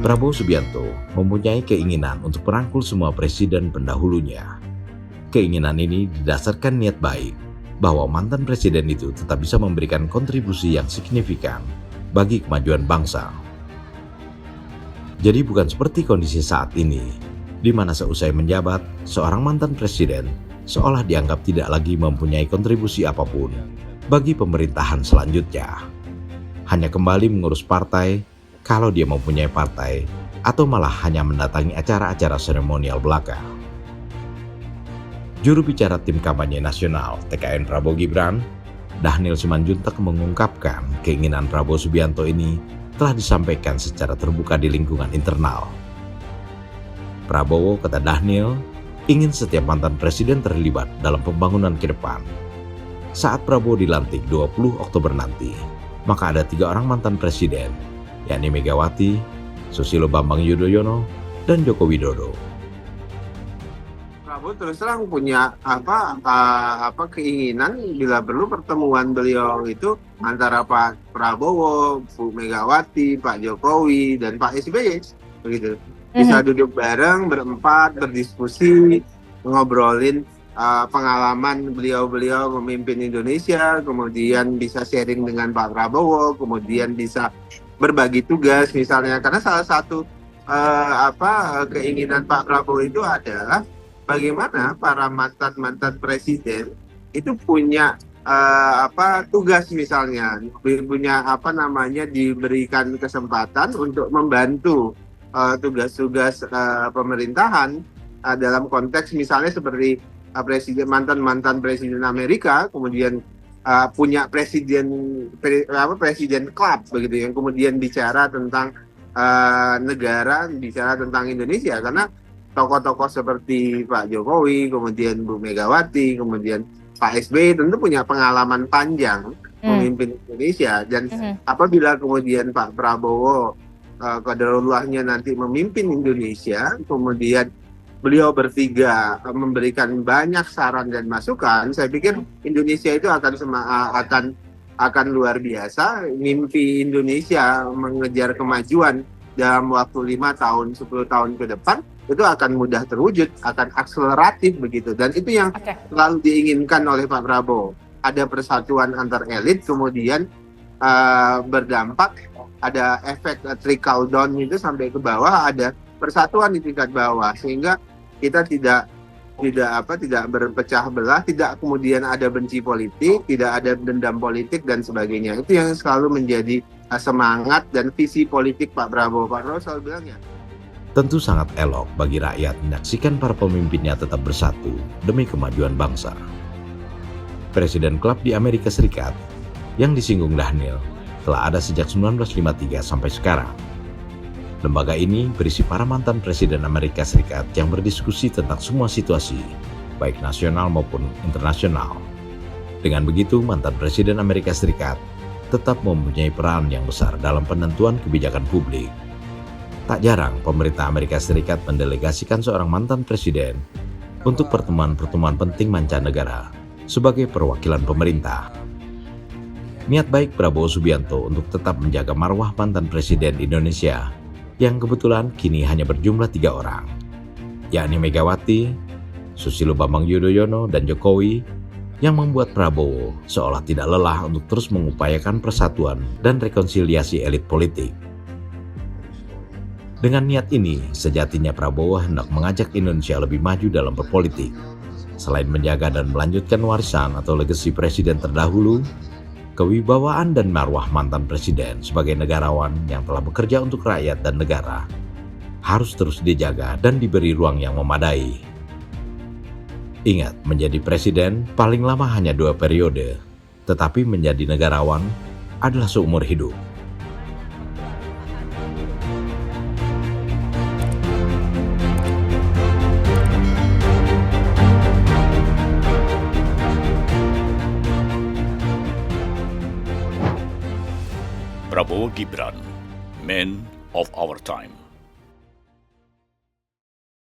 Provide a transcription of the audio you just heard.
Prabowo Subianto mempunyai keinginan untuk merangkul semua presiden pendahulunya. Keinginan ini didasarkan niat baik bahwa mantan presiden itu tetap bisa memberikan kontribusi yang signifikan bagi kemajuan bangsa. Jadi bukan seperti kondisi saat ini, di mana seusai menjabat, seorang mantan presiden seolah dianggap tidak lagi mempunyai kontribusi apapun bagi pemerintahan selanjutnya. Hanya kembali mengurus partai kalau dia mempunyai partai, atau malah hanya mendatangi acara-acara seremonial belaka. Juru bicara tim kampanye nasional TKN Prabowo Gibran, Dhanil Simanjuntak mengungkapkan keinginan Prabowo Subianto ini telah disampaikan secara terbuka di lingkungan internal. Prabowo, kata Dhanil, ingin setiap mantan presiden terlibat dalam pembangunan ke depan. Saat Prabowo dilantik 20 Oktober nanti, maka ada 3 orang mantan presiden, yakni Megawati, Susilo Bambang Yudhoyono, dan Joko Widodo. Prabowo terus terang punya keinginan bila perlu pertemuan beliau itu antara Pak Prabowo, Bu Megawati, Pak Jokowi, dan Pak SBY, begitu. Bisa duduk bareng berempat, berdiskusi, ngobrolin pengalaman beliau memimpin Indonesia, kemudian bisa sharing dengan Pak Prabowo, kemudian bisa berbagi tugas misalnya, karena salah satu keinginan Pak Prabowo itu adalah bagaimana para mantan presiden itu punya tugas misalnya, punya diberikan kesempatan untuk membantu tugas-tugas pemerintahan dalam konteks misalnya seperti mantan presiden Amerika kemudian punya presiden club begitu, yang kemudian bicara tentang negara, bicara tentang Indonesia, karena tokoh-tokoh seperti Pak Jokowi, kemudian Bu Megawati, kemudian Pak SBY tentu punya pengalaman panjang memimpin Indonesia, dan apabila kemudian Pak Prabowo qadarullahnya nanti memimpin Indonesia, kemudian beliau bertiga memberikan banyak saran dan masukan, saya pikir Indonesia itu akan luar biasa. Mimpi Indonesia mengejar kemajuan dalam waktu 5 tahun, 10 tahun ke depan itu akan mudah terwujud, akan akseleratif begitu. Dan itu yang selalu diinginkan oleh Pak Prabowo. Ada persatuan antar elit, kemudian berdampak, ada efek trickle down itu sampai ke bawah, ada persatuan di tingkat bawah, sehingga kita tidak berpecah belah, tidak kemudian ada benci politik, tidak ada dendam politik dan sebagainya. Itu yang selalu menjadi semangat dan visi politik Pak Prabowo. Pak Prabowo selalu bilang ya, tentu sangat elok bagi rakyat menyaksikan para pemimpinnya tetap bersatu demi kemajuan bangsa. Presiden klub di Amerika Serikat yang disinggung Dhanil telah ada sejak 1953 sampai sekarang. Lembaga ini berisi para mantan presiden Amerika Serikat yang berdiskusi tentang semua situasi, baik nasional maupun internasional. Dengan begitu, mantan presiden Amerika Serikat tetap mempunyai peran yang besar dalam penentuan kebijakan publik. Tak jarang pemerintah Amerika Serikat mendelegasikan seorang mantan presiden untuk pertemuan-pertemuan penting mancanegara sebagai perwakilan pemerintah. Niat baik Prabowo Subianto untuk tetap menjaga marwah mantan presiden Indonesia yang kebetulan kini hanya berjumlah 3 orang, yakni Megawati, Susilo Bambang Yudhoyono, dan Jokowi, yang membuat Prabowo seolah tidak lelah untuk terus mengupayakan persatuan dan rekonsiliasi elit politik. Dengan niat ini, sejatinya Prabowo hendak mengajak Indonesia lebih maju dalam berpolitik. Selain menjaga dan melanjutkan warisan atau legasi presiden terdahulu, kewibawaan dan marwah mantan presiden sebagai negarawan yang telah bekerja untuk rakyat dan negara harus terus dijaga dan diberi ruang yang memadai. Ingat, menjadi presiden paling lama hanya 2 periode, tetapi menjadi negarawan adalah seumur hidup. Prabowo Gibran, Man of Our Time.